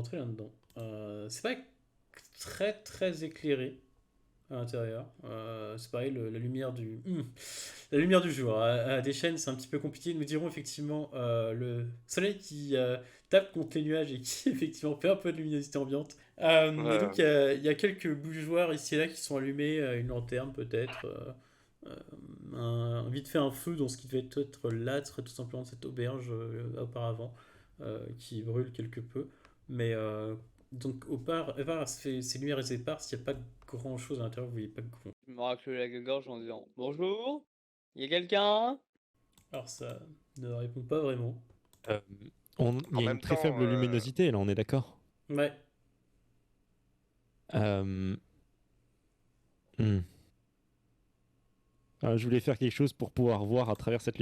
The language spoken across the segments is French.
rentrer là-dedans. C'est pas très très éclairé à l'intérieur. C'est pareil, la lumière du jour. À des chaînes, c'est un petit peu compliqué. Nous dirons effectivement le soleil qui tape contre les nuages et qui effectivement fait un peu de luminosité ambiante. Et Ouais. donc il y a quelques bougeoirs ici et là qui sont allumés, une lanterne peut-être. Vite fait un feu dans ce qui devait être l'âtre tout simplement de cette auberge auparavant, qui brûle quelque peu. Mais donc au part ces lumières éparses, il n'y a pas grand chose à l'intérieur, vous voyez pas grand. Je me racle la gorge en disant bonjour, y a quelqu'un? Alors ça ne répond pas vraiment. Euh, il En y a une même très temps, faible luminosité, là, on est d'accord. Ouais. Euh, hmm. Je voulais faire quelque chose pour pouvoir voir à travers cette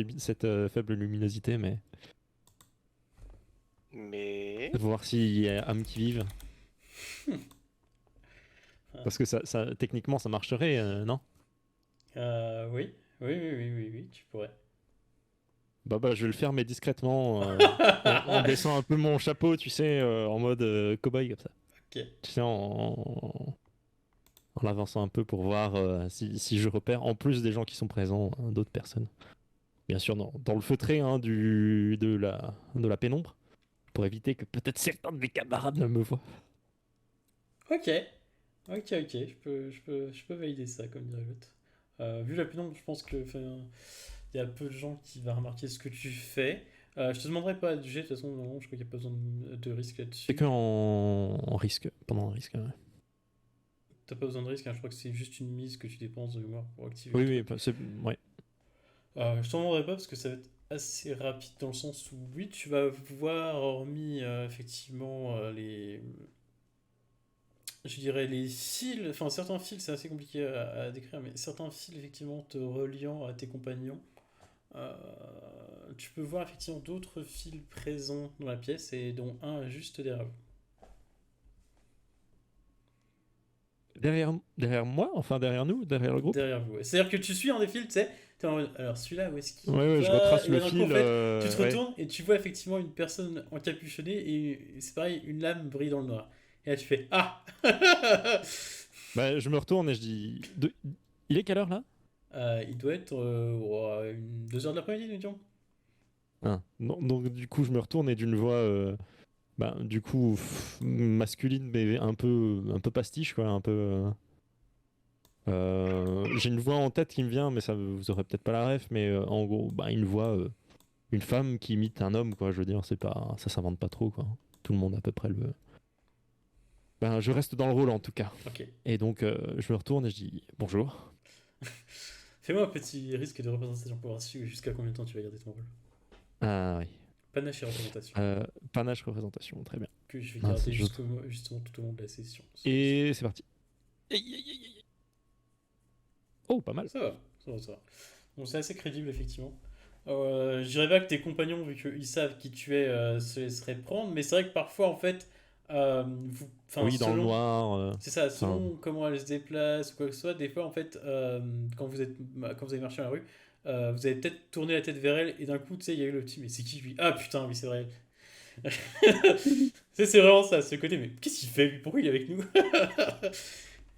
faible luminosité, mais mais voir s'il y a âme qui vive. Parce que techniquement, ça marcherait, non? Oui. Oui, tu pourrais. Bah, je vais le faire, mais discrètement, en baissant un peu mon chapeau, tu sais, en mode cow-boy, comme ça. Ok. Tu sais, en l'avançant un peu pour voir si je repère, en plus des gens qui sont présents, hein, d'autres personnes. Bien sûr, dans le feutré hein, de la pénombre, pour éviter que peut-être certains de mes camarades ne me voient. Ok. Ok. Je peux valider ça comme dirait l'autre. Vu la pénombre, je pense que enfin, il y a peu de gens qui vont remarquer ce que tu fais. Je te demanderai pas de jet, de toute façon, non, je crois qu'il n'y a pas besoin de risque C'est que là-dessus. en risque, pendant un risque. Ouais. T'as pas besoin de risque, hein, je crois que c'est juste une mise que tu dépenses de mémoire pour activer le Oui, truc. ouais. Je t'en demanderai pas parce que ça va être assez rapide dans le sens où, oui, tu vas voir, hormis effectivement je dirais les fils, enfin certains fils, c'est assez compliqué à décrire, mais certains fils effectivement te reliant à tes compagnons. Euh, Tu peux voir effectivement d'autres fils présents dans la pièce et dont un juste derrière vous. Derrière moi, enfin derrière nous, derrière le groupe. Derrière vous. C'est-à-dire que tu suis un des fils, tu sais, t'es en mode, alors celui-là, où est-ce qu'il Ouais, je va? retrace Et le là d'un coup, en fil. fait, tu te Ouais. retournes et tu vois effectivement une personne encapuchonnée et c'est pareil, une lame brille dans le noir. Et là tu fais ah. Bah, je me retourne et je dis. Il est quelle heure là? Il doit être 2 heures de l'après-midi, nous disons. Donc, du coup, je me retourne et d'une voix. Bah, du coup, masculine, mais un peu pastiche, quoi. Un peu. J'ai une voix en tête qui me vient, mais ça, vous aurez peut-être pas la ref, mais en gros, bah, une voix. Une femme qui imite un homme, quoi. Je veux dire, c'est pas. Ça s'invente pas trop, quoi. Tout le monde à peu près le. Ben, je reste dans le rôle en tout cas. Ok. Et donc, je me retourne et je dis bonjour. Fais-moi un petit risque de représentation pour voir jusqu'à combien de temps tu vas garder ton rôle. Ah oui. Panache et représentation. Panache représentation, très bien. Que je vais Ah, garder justement tout au long de la session. et c'est parti. Aïe, aïe, aïe, aïe. Oh, pas mal. Ça va. Donc c'est assez crédible, effectivement. Je dirais pas que tes compagnons, vu qu'ils savent qui tu es, se laisseraient prendre, mais c'est vrai que parfois, en fait, enfin, Oui, dans le selon, noir. c'est ça, Enfin, selon comment elle se déplace ou quoi que ce soit, des fois, en fait, quand vous avez marché dans la rue, vous avez peut-être tourné la tête vers elle et d'un coup, tu sais, il y a eu le petit, mais c'est qui lui? Ah putain, oui, c'est vrai. C'est vraiment ça, ce côté, mais qu'est-ce qu'il fait lui? Pourquoi il est avec nous?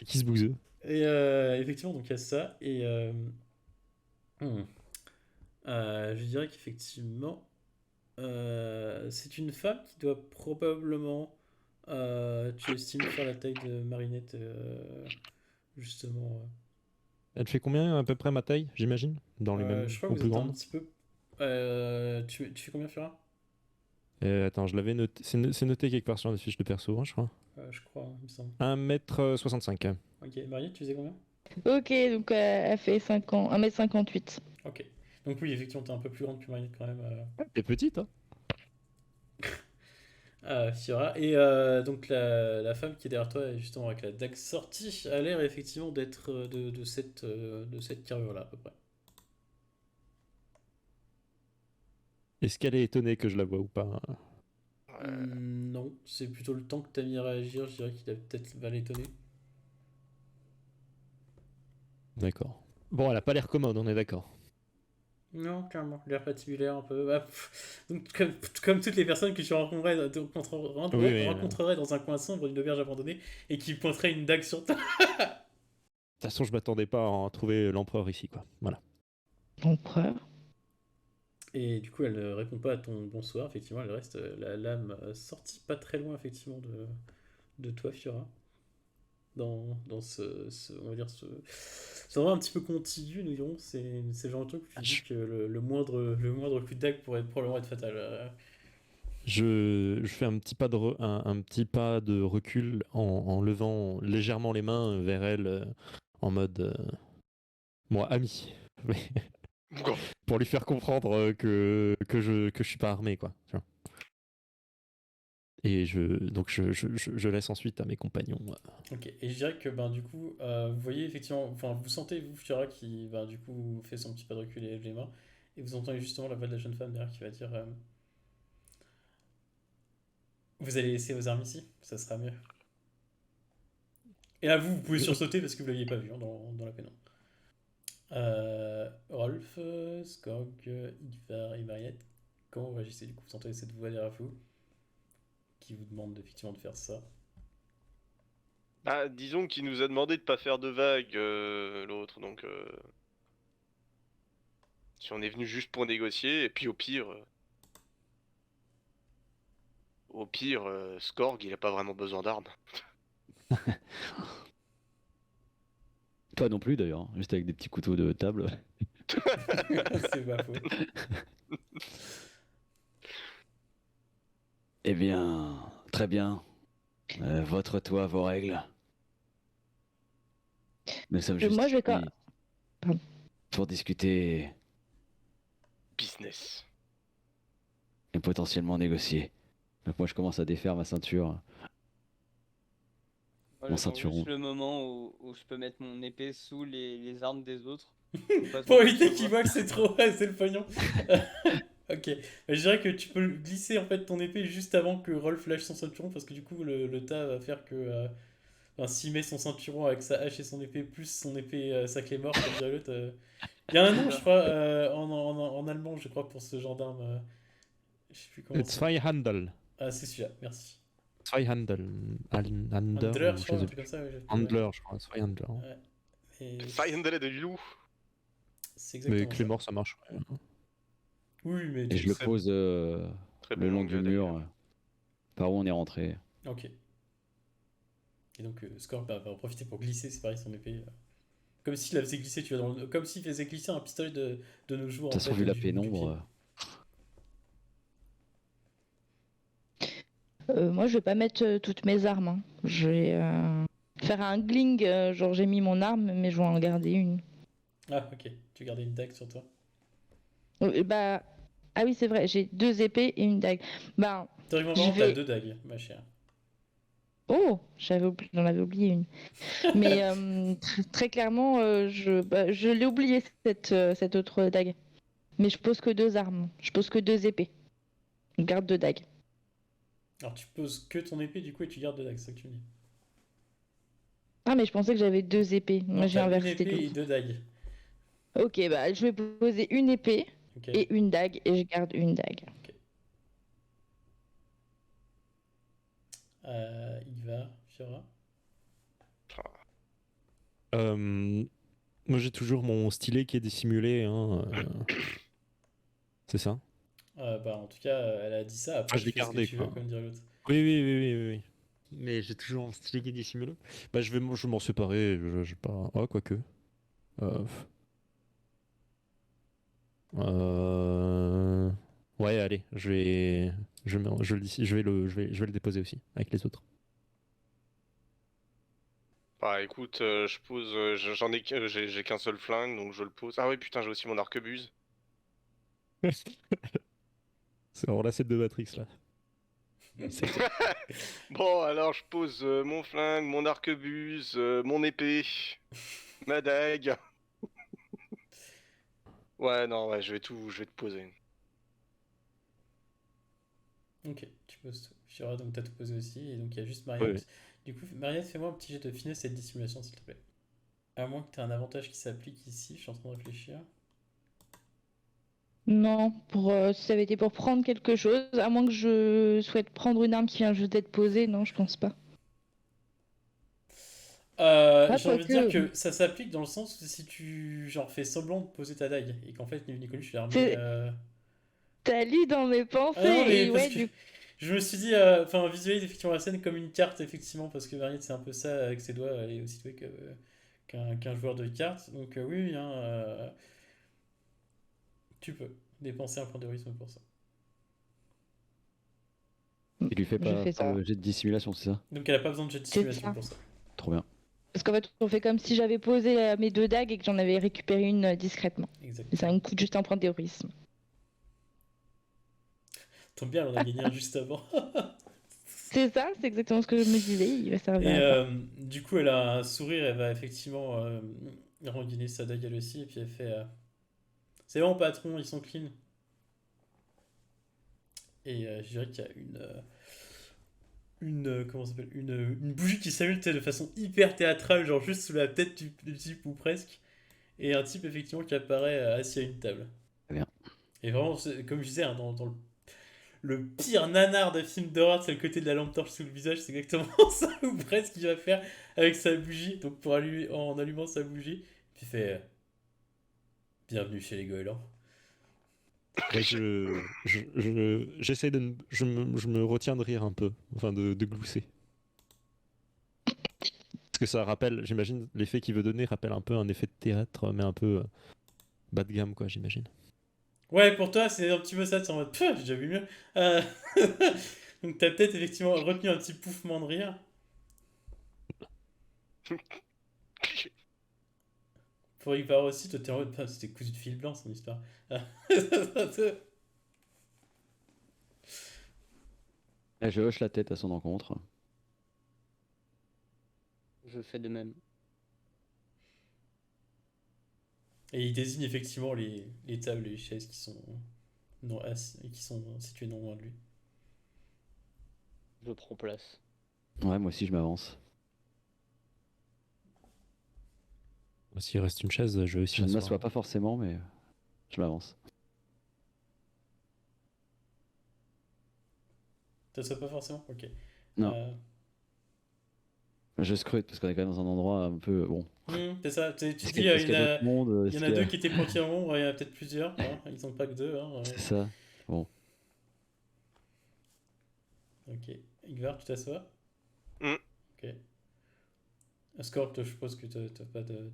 qui se bouseux. Et effectivement, donc il y a ça. Et hmm, je dirais qu'effectivement, c'est une femme qui doit probablement, tu estimes faire la taille de Marinette, justement. Elle fait combien à peu près ma taille, j'imagine? Dans les Je mêmes crois que ou vous plus êtes un grande? petit peu. Tu fais combien, Fura? Attends, je l'avais noté. C'est noté quelque part sur la fiche de perso, hein, je crois. Je crois, hein, il me semble. 1m65. Ok, Marinette, tu faisais combien? Ok, donc elle fait 1m58. Ok. Donc oui, effectivement, t'es un peu plus grande que Marinette quand même. T'es petite, hein? Fiora. Et donc la femme qui est derrière toi, justement avec la dague sortie, a l'air effectivement d'être de cette carrure-là à peu près. Est-ce qu'elle est étonnée que je la vois ou pas? Non, c'est plutôt le temps que t'as mis à réagir, je dirais qu'il a peut-être mal étonné. D'accord. Bon, elle a pas l'air commode, on est d'accord. Non, clairement. L'air patibulaire un peu. Bah, donc, comme toutes les personnes que tu Oui, oui. rencontrerais dans un coin sombre d'une auberge abandonnée et qui pointeraient une dague sur toi. De toute façon, je m'attendais pas à trouver l'empereur ici, quoi. Voilà. Empereur. Et du coup, elle ne répond pas à ton bonsoir. Effectivement, elle reste la lame sortie pas très loin, effectivement, de toi, Fiora. Dans on va dire, c'est vraiment un petit peu contigu, nous dirons. C'est le genre de truc où tu dis Je, que le moindre coup de dague pourrait probablement être fatal. je fais un petit pas un petit pas de recul en levant légèrement les mains vers elle en mode moi ami. Mais Bon. pour lui faire comprendre que je suis pas armé, quoi. Tu vois. Et donc je laisse ensuite à mes compagnons. Ok, et je dirais que ben, du coup, vous voyez effectivement, enfin, vous sentez, vous, Fiora, qui ben, du coup fait son petit pas de recul et lève les mains, et vous entendez justement la voix de la jeune femme derrière qui va dire vous allez laisser vos armes ici, ça sera mieux. Et là, vous pouvez sursauter parce que vous l'aviez pas vu hein, dans la pénombre. Rolf, Skorg, Ivar et Mariette, comment vous réagissez du coup? Vous entendez cette voix derrière vous qui vous demande effectivement de faire ça. Ah, disons qu'il nous a demandé de pas faire de vagues, l'autre, donc si on est venu juste pour négocier, et puis au pire, Skorg, il a pas vraiment besoin d'armes. Toi non plus d'ailleurs, juste avec des petits couteaux de table. C'est pas faux. Eh bien, très bien. Votre toit, vos règles. Nous sommes juste Moi, je vais ici quand. Pardon. pour discuter Business. et potentiellement négocier. Donc moi je commence à défaire ma ceinture. Moi, Mon j'attends ceinturon. juste le moment où je peux mettre mon épée sous les armes des autres. Pas Pour trop éviter se qu'il voir. voit que c'est trop, c'est le pognon. Ok, je dirais que tu peux glisser en fait ton épée juste avant que Rolf lâche son ceinturon parce que du coup le tas va faire que enfin, s'il met son ceinturon avec sa hache et son épée plus son épée sa clé mort comme dirait l'autre. Il y a un nom je crois en allemand je crois pour ce genre d'arme. Je sais plus comment c'est. Zweihandel. Ah c'est celui-là, merci. Zweihandel. Hander, Handler ou je je crois, un sais truc comme plus. ça. Ouais, ouais. Handler, je crois. Zweihandler. Ouais. Et Fiendele de loup. c'est Mais exactement ça. Clémor, ça marche. Ouais. Oui, mais Et du je coup, le Très- pose Très le bon long manga, du mur, d'ailleurs. par où on est rentré. ok. Et donc Scorp va en profiter pour glisser, c'est pareil, son épée. Comme s'il la faisait glisser, tu vois, comme s'il faisait glisser un pistolet de nos jours, De en toute façon, fait, vu la du bout du pénombre, pied. Moi, je vais pas mettre toutes mes armes, hein. Je vais faire un gling, genre j'ai mis mon arme, mais je vais en garder une. Ah, ok. Tu gardais une dague sur toi. Bah, ah oui, c'est vrai, j'ai 2 épées et une dague. Ben, Théoriquement je parlant, t'as vais. 2 dagues, ma chère. Oh, j'en avais oublié une. Mais très clairement, je l'ai oublié cette autre dague. Mais je pose que 2 armes. Je pose que 2 épées. Je garde 2 dagues. Alors, tu poses que ton épée, du coup, et tu gardes 2 dagues, c'est ça que tu me dis. Ah, mais je pensais que j'avais 2 épées. Moi, Non, j'ai t'as une inversé tout. épée et 2 dagues. Ok, bah je vais poser une épée Ok. et une dague et je garde une dague. Ivar, Fiora. Moi, j'ai toujours mon stylet qui est dissimulé. Hein, c'est ça? Bah, en tout cas, elle a dit ça. Après, Enfin, je tu l'ai fais ce que gardé, tu veux, quoi. comme dirait l'autre. Oui, oui, oui, oui, oui, oui. Mais j'ai toujours mon stylet qui est dissimulé. Bah, je vais m'en séparer. Je pas. Ah, quoique. Euh... euh, Ouais, allez, je vais le déposer aussi avec les autres. Bah écoute, je pose, j'en ai qu'un, j'ai qu'un seul flingue, donc je le pose. Ah oui, putain, j'ai aussi mon arquebuse. C'est vraiment la scène de Matrix là. Bon, alors je pose mon flingue, mon arquebuse, mon épée, ma dague. Ouais, non, ouais, je vais te poser. Ok, tu poses tout. Fiora, donc t'as tout posé aussi. Et donc, il y a juste Ouais, Mariette. ouais. Du coup, Mariette, fais-moi un petit jet de finesse et de dissimulation, s'il te plaît. À moins que tu aies un avantage qui s'applique ici, je suis en train de réfléchir. Non, si ça avait été pour prendre quelque chose, à moins que je souhaite prendre une arme qui vient juste d'être posée, non, je pense pas. Ah, J'ai envie de dire quoique. que ça s'applique dans le sens où si tu genre fais semblant de poser ta dague et qu'en fait Nicolas tu l'as remis. C'est- T'as lu dans mes pensées Ah non mais et parce ouais, que du je me suis dit, enfin visualise effectivement la scène comme une carte effectivement parce que Mariette c'est un peu ça avec ses doigts, elle est aussi douée qu'un joueur de cartes donc oui oui, hein, tu peux dépenser un point d'héroïsme pour ça. Il lui fait je pas fais faire ça. le jet de dissimulation, c'est ça? Donc elle a pas besoin de jet de C'est dissimulation ça. pour ça. Trop bien. Parce qu'en fait, on fait comme si j'avais posé mes deux dagues et que j'en avais récupéré une discrètement. Et ça Exactement. me coûte juste un point d'héroïsme. Tombe bien, elle en a gagné un juste avant. C'est ça, c'est exactement ce que je me disais, il va servir Et à ça. du coup, elle a un sourire, elle va effectivement rengainer sa dague elle aussi, et puis elle fait c'est bon, patron, ils sont clean. Et je dirais qu'il y a comment ça s'appelle une bougie qui s'allume tu sais, de façon hyper théâtrale, genre juste sous la tête du type ou presque. Et un type effectivement qui apparaît assis à une table. Très bien. Et vraiment, comme je disais, hein, dans le pire nanar de film d'horreur, c'est le côté de la lampe torche sous le visage, c'est exactement ça ou presque qu'il va faire avec sa bougie. Donc pour allumer, en allumant sa bougie, puis il fait bienvenue chez les goélands. Ouais, j'essaie de, je me retiens de rire un peu, enfin de glousser. Parce que ça rappelle, j'imagine, l'effet qu'il veut donner rappelle un peu un effet de théâtre, mais un peu bas de gamme, quoi, j'imagine. Ouais, pour toi, c'est un petit peu ça, c'est en mode j'ai déjà vu mieux. Euh, Donc t'as peut-être effectivement retenu un petit pouffement de rire. Pour y voir aussi, toi t'es en mode c'était cousu de fil blanc son histoire. Là, je hoche la tête à son encontre. Je fais de même. Et il désigne effectivement les tables et les chaises qui sont, non, qui sont situées non loin de lui. Je prends place. Ouais, moi aussi je m'avance. S'il reste une chaise, je vais aussi Je ne m'assois m'asseoir. pas forcément, mais je m'avance. Ça pas forcément? Ok. Non, Euh, je scrute parce qu'on est quand même dans un endroit un peu bon. c'est ça, tu te Est-ce dis, est-ce qu'il y a d'autres mondes? il y Est-ce en a qu'il y deux a... qui étaient pointés en ombre, il y en a peut-être plusieurs, hein, ils sont pas que deux. Hein, C'est ça. Bon. Ok. Igvar, tu t'assois? Mm. Ok. Scorp, toi, je suppose que t'as pas de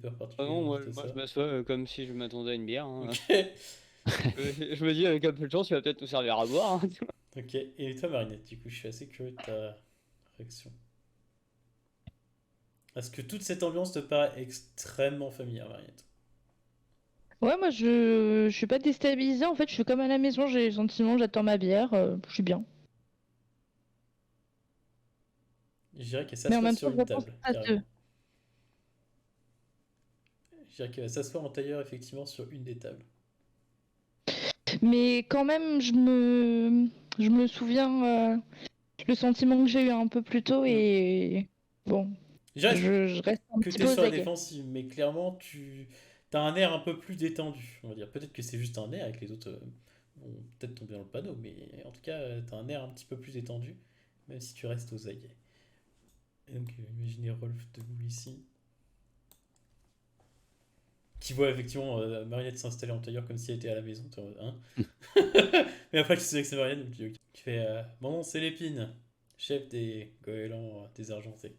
peur Ah particulière non, quand moi, tu moi je t'assois. m'assois comme si je m'attendais à une bière, hein. Ok. Je me dis, avec un peu de chance, il va peut-être nous servir à boire, hein. Ok. Et toi, Marinette, du coup, je suis assez curieux de ta réaction. Est-ce que toute cette ambiance te paraît extrêmement familière, Marinette? Ouais, moi je suis pas déstabilisée, en fait, je suis comme à la maison, j'ai le sentiment, j'attends ma bière, je suis bien. Je dirais qu'elle Mais en s'assoit même sur temps, je une repense table, à ce. carrément. Je dirais qu'elle va s'asseoir en tailleur, effectivement, sur une des tables. Mais quand même, je me souviens le sentiment que j'ai eu un peu plus tôt Mm. et bon, Je dirais je reste un que petit t'es peu aux sur la aguets. défensive, mais clairement, tu as un air un peu plus détendu, on va dire. Peut-être que c'est juste un air, avec les autres vont peut-être tomber dans le panneau, mais en tout cas, t'as un air un petit peu plus détendu, même si tu restes aux aguets. Et donc, imaginez Rolf debout ici, qui voit effectivement Mariette s'installer en tailleur comme si elle était à la maison. T'es en mode, hein. Mais après, tu sais que c'est Mariette, donc tu dis ok. Tu fais mon nom, c'est Lépine, chef des goélands désargentés.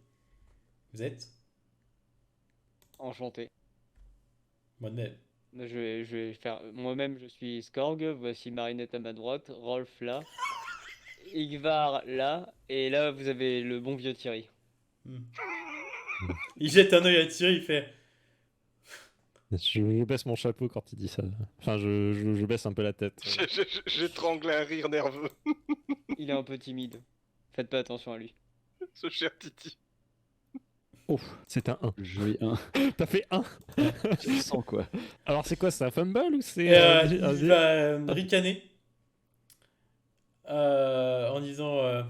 Vous êtes Enchanté. moi-même. Je vais faire. Moi-même, je suis Skorg. Voici Marinette à ma droite. Rolf là. Igvar là. Et là, vous avez le bon vieux Thierry. Hmm. Il jette un œil à Thierry, il fait Je baisse mon chapeau quand il dit ça. Enfin, je baisse un peu la tête. J'étrangle un rire nerveux, Il est un peu timide. Faites pas attention à lui. ce cher Titi. Oh, c'est un 1. Joli 1. T'as fait 1. Je le sens quoi. Alors c'est quoi, c'est un fumble ou c'est et un il va ricaner en disant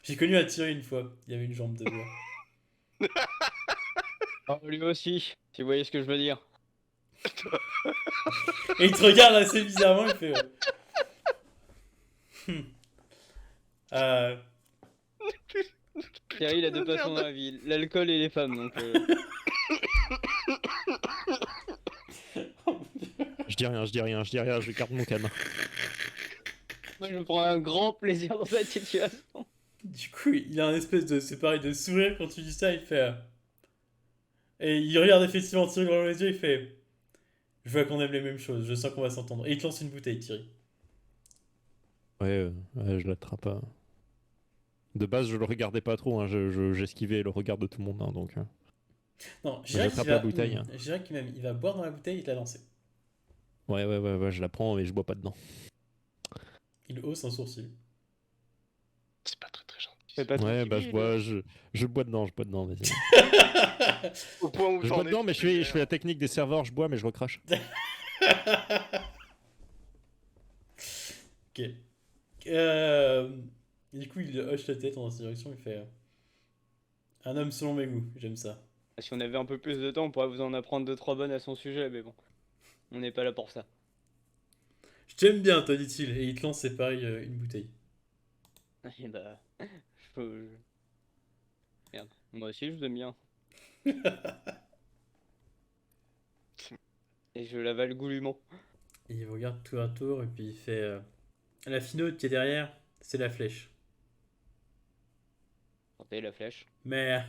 j'ai connu un Thierry une fois, il y avait une jambe de bois. Oh, lui aussi, si vous voyez ce que je veux dire. Et il te regarde assez bizarrement, il fait... Hmm. Euh, Thierry, il a deux passions dans la vie, l'alcool et les femmes, donc... Je dis rien, je dis rien, je dis rien, je garde mon calme. Moi, je prends un grand plaisir dans cette situation. Du coup, il a un espèce de... C'est pareil, de sourire quand tu dis ça, il fait... Et il regarde effectivement Thierry dans les yeux, il fait... Je vois qu'on aime les mêmes choses, je sens qu'on va s'entendre. Et il te lance une bouteille, Thierry. Ouais, je l'attrape. De base, je le regardais pas trop, hein, j'esquivais le regard de tout le monde, hein, donc... Non, je Mais dirais j'attrape qu'il va... la bouteille. Je dirais qu'il il va boire dans la bouteille et te la lancer. Ouais, je la prends mais je bois pas dedans. Il hausse un sourcil. C'est pas très gentil. Fais pas trop Ouais, bah chier, je bois dedans, vas-y. Au point où Je t'en bois es, dedans, mais c'est je fais clair. la technique des serveurs, je bois mais je recrache. Ok. Du coup, il hoche la tête dans cette direction, il fait... Un homme selon mes goûts, j'aime ça. Si on avait un peu plus de temps, on pourrait vous en apprendre 2-3 bonnes à son sujet, mais bon. On n'est pas là pour ça. Je t'aime bien, toi, dit-il, et il te lance, c'est pareil, une bouteille. Et bah... Je peux... Merde. Moi aussi, je vous aime bien. Et je l'avale goulûment. Et il vous regarde tour à tour, et puis il fait... La finaude qui est derrière, c'est la flèche. Tentez la flèche. Mais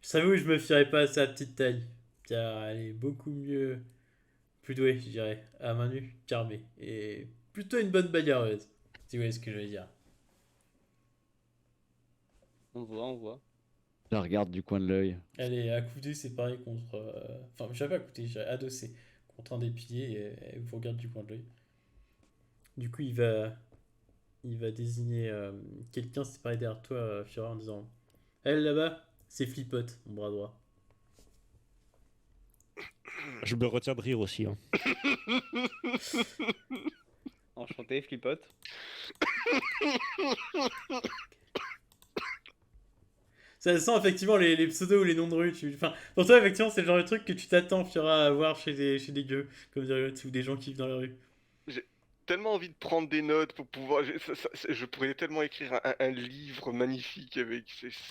je savais où je me fierais pas à sa petite taille, car elle est beaucoup mieux, plus douée, je dirais, à main nue qu'armée, et plutôt une bonne bagarreuse, si vous voyez ce que je veux dire. On voit. Je la regarde du coin de l'œil. Elle est accoudée, c'est pareil, contre... Enfin, je savais pas accoudée, je dirais adossée contre un des piliers, et elle vous regarde du coin de l'œil. Du coup, il va désigner quelqu'un, c'est pareil derrière toi, Fiora, en disant... Elle là-bas, c'est Flipote, mon bras droit. Je me retiens de rire aussi. Hein. Enchanté, flipote. Ça sent effectivement les pseudos ou les noms de rue. Enfin, pour toi, effectivement, c'est le genre de truc que tu t'attends, Fiora, à voir chez des gueux, comme dirait l'autre, ou des gens qui vivent dans la rue. Tellement envie de prendre des notes pour pouvoir. Je pourrais tellement écrire un livre magnifique avec.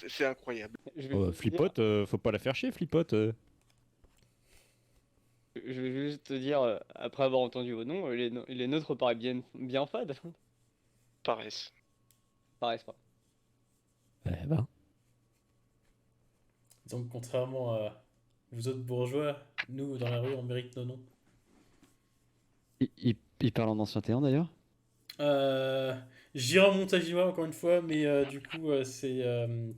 C'est incroyable. Je vais juste te dire- Flipote, faut pas la faire chier, Flipote. Je vais juste te dire, après avoir entendu vos noms, les nôtres paraissent bien fades. Paresse. Paraissent pas. Eh ben. Donc, contrairement à vous autres bourgeois, nous, dans la rue, on mérite nos noms. Il parle en ancien terrain d'ailleurs. J'irai en montaginois, encore une fois, mais du coup, c'est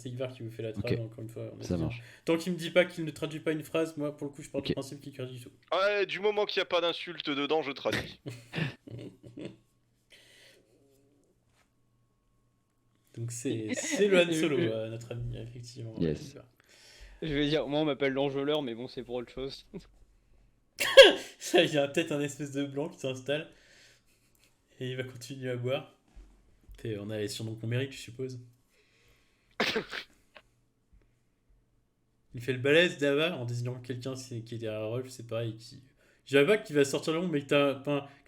Ivar qui vous fait la trad, Ok. encore une fois. on a Ça dit. marche. Tant qu'il me dit pas qu'il ne traduit pas une phrase, moi, pour le coup, je pars du Ok. principe qu'il traduit tout. Ouais, du moment qu'il n'y a pas d'insulte dedans, je traduis. Donc, c'est le Han Solo, Je- notre ami, effectivement. Yes. Ivar. Je vais dire, moi on m'appelle l'enjôleur, mais bon, c'est pour autre chose. Il y a peut-être un espèce de blanc qui s'installe. Et il va continuer à boire. Et on a les surnoms qu'on mérite, je suppose. Il fait le balèze d'Ava en désignant quelqu'un qui est derrière Rolf, c'est pareil. Je dirais pas qu'il va sortir le nom, mais que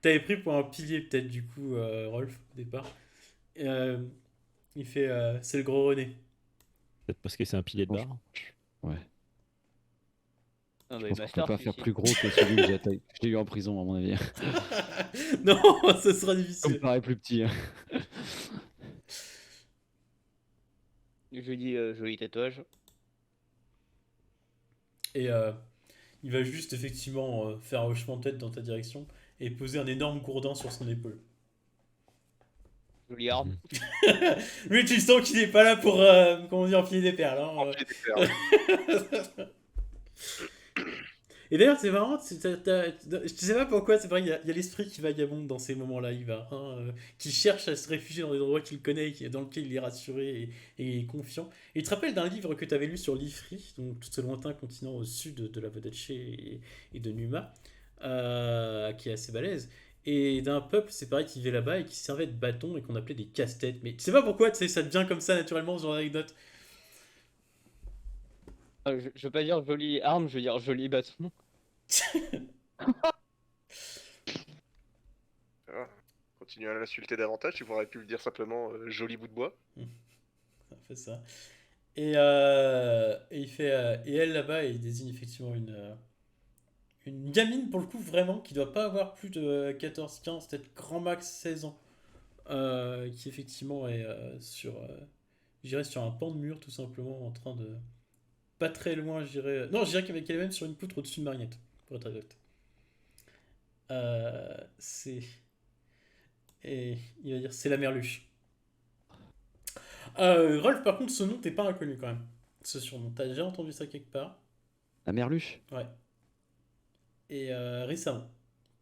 t'avais pris pour un pilier, peut-être, du coup, Rolf, au départ. Et, il fait c'est le gros René. Peut-être parce que c'est un pilier de bar. Ouais. Ah, Je bah, pense qu'on bastard, peut pas faire celui-ci. plus gros que celui que j'ai eu en prison, à mon avis. Non, ça sera Ça me difficile. paraît plus petit. Hein. Je lui dis, joli tatouage. Et il va juste, effectivement, faire un hochement de tête dans ta direction et poser un énorme gourdin sur son épaule. Jolie arme. Lui, tu sens qu'il n'est pas là pour, comment dire, enfiler des perles. Hein, Remplis des perles. Et d'ailleurs, c'est marrant, je sais pas pourquoi, c'est vrai, il y a l'esprit qui vagabonde dans ces moments-là, Ivar, hein, qui cherche à se réfugier dans des endroits qu'il connaît, dans lesquels il est rassuré et confiant. Et il te rappelle d'un livre que tu avais lu sur l'Ifri, donc tout ce lointain continent au sud de la Vodache et de Numa, qui est assez balèze. Et d'un peuple, c'est pareil, qui vivait là-bas et qui servait de bâton et qu'on appelait des casse-têtes. Mais tu sais pas pourquoi, tu sais, ça devient comme ça naturellement, ce genre d'anecdote. Je veux pas dire jolie arme, je veux dire joli bâton. continuer à l'insulter davantage, tu aurais pu lui dire simplement joli bout de bois. Ça fait ça. Et il fait. Et elle là-bas, il désigne effectivement une gamine pour le coup, vraiment, qui doit pas avoir plus de 14, 15, peut-être grand max 16 ans. Qui effectivement est je dirais sur un pan de mur tout simplement en train de pas très loin je dirais non je dirais qu'elle est même sur une poutre au-dessus de Mariette pour être exact. C'est et il va dire c'est la merluche. Rolf par contre ce nom t'es pas inconnu quand même, ce surnom t'as déjà entendu ça quelque part. La merluche? Ouais. Et récemment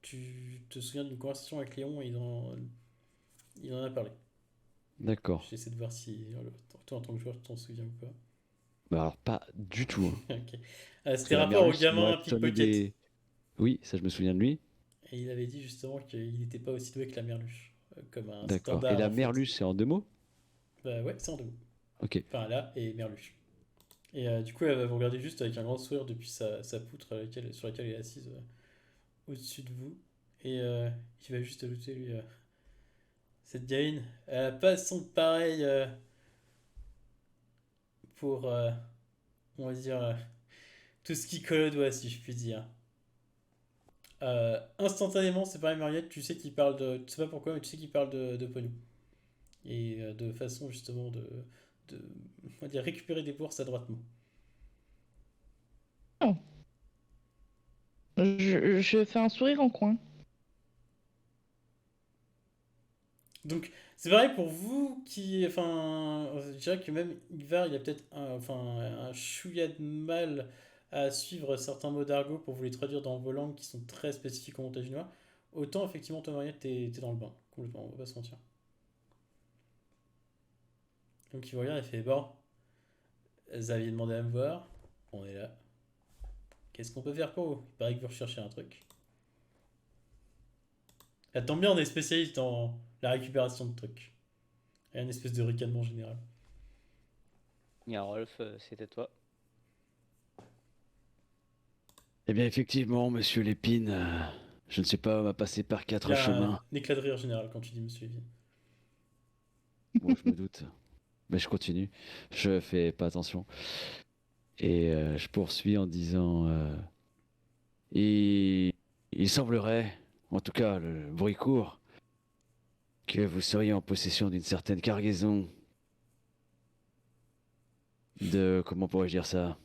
tu te souviens d'une conversation avec Léon et il en a parlé. D'accord. J'essaie de voir si toi en tant que joueur tu t'en souviens ou pas. Bah alors, pas du tout, hein. Ok. Parce que C'était la rapport au merluche, ça gamin m'aurait sonné pickpocket. des... Oui, ça je me souviens de lui. Et il avait dit justement qu'il n'était pas aussi doué que la merluche. Comme un D'accord. Et standard la en fait. merluche, c'est en deux mots? Bah ouais, c'est en deux mots. Ok. Enfin là et merluche. Et du coup, elle va vous regarder juste avec un grand sourire depuis sa poutre sur laquelle elle est assise au-dessus de vous. Et il va juste ajouter lui cette gamine, elle a pas son pareil pour, on va dire, tout ce qui colle au doigt, si je puis dire. Instantanément, c'est pareil, Mariette, tu sais qu'il parle de. Tu sais pas pourquoi, mais tu sais qu'il parle de Pognon. Et de façon justement de. On va dire récupérer des bourses adroitement. Oh. Je fais un sourire en coin. Donc, c'est pareil pour vous qui. Enfin, je dirais que même Ivar, il a peut-être un chouïa de mal à suivre certains mots d'argot pour vous les traduire dans vos langues qui sont très spécifiques au montaginois. Autant, effectivement, toi, Mariette, t'es dans le bain. Complètement, on va pas se mentir. Donc, il vous regarde et fait bon, vous aviez demandé à me voir, on est là. Qu'est-ce qu'on peut faire pour vous? Il paraît que vous recherchez un truc. Ça tombe bien, on est spécialiste dans la récupération de trucs. Et une espèce de ricanement général. Il y a Rolf, c'était toi. Eh bien, effectivement, monsieur Lépine, je ne sais pas, on va passer par Il y 4 a chemins. un éclat de rire général quand tu dis Monsieur Lévy. Bon, je me doute. Mais je continue. Je fais pas attention. Et je poursuis en disant il semblerait, en tout cas le bruit court, que vous seriez en possession d'une certaine cargaison de, comment pourrais-je dire ça,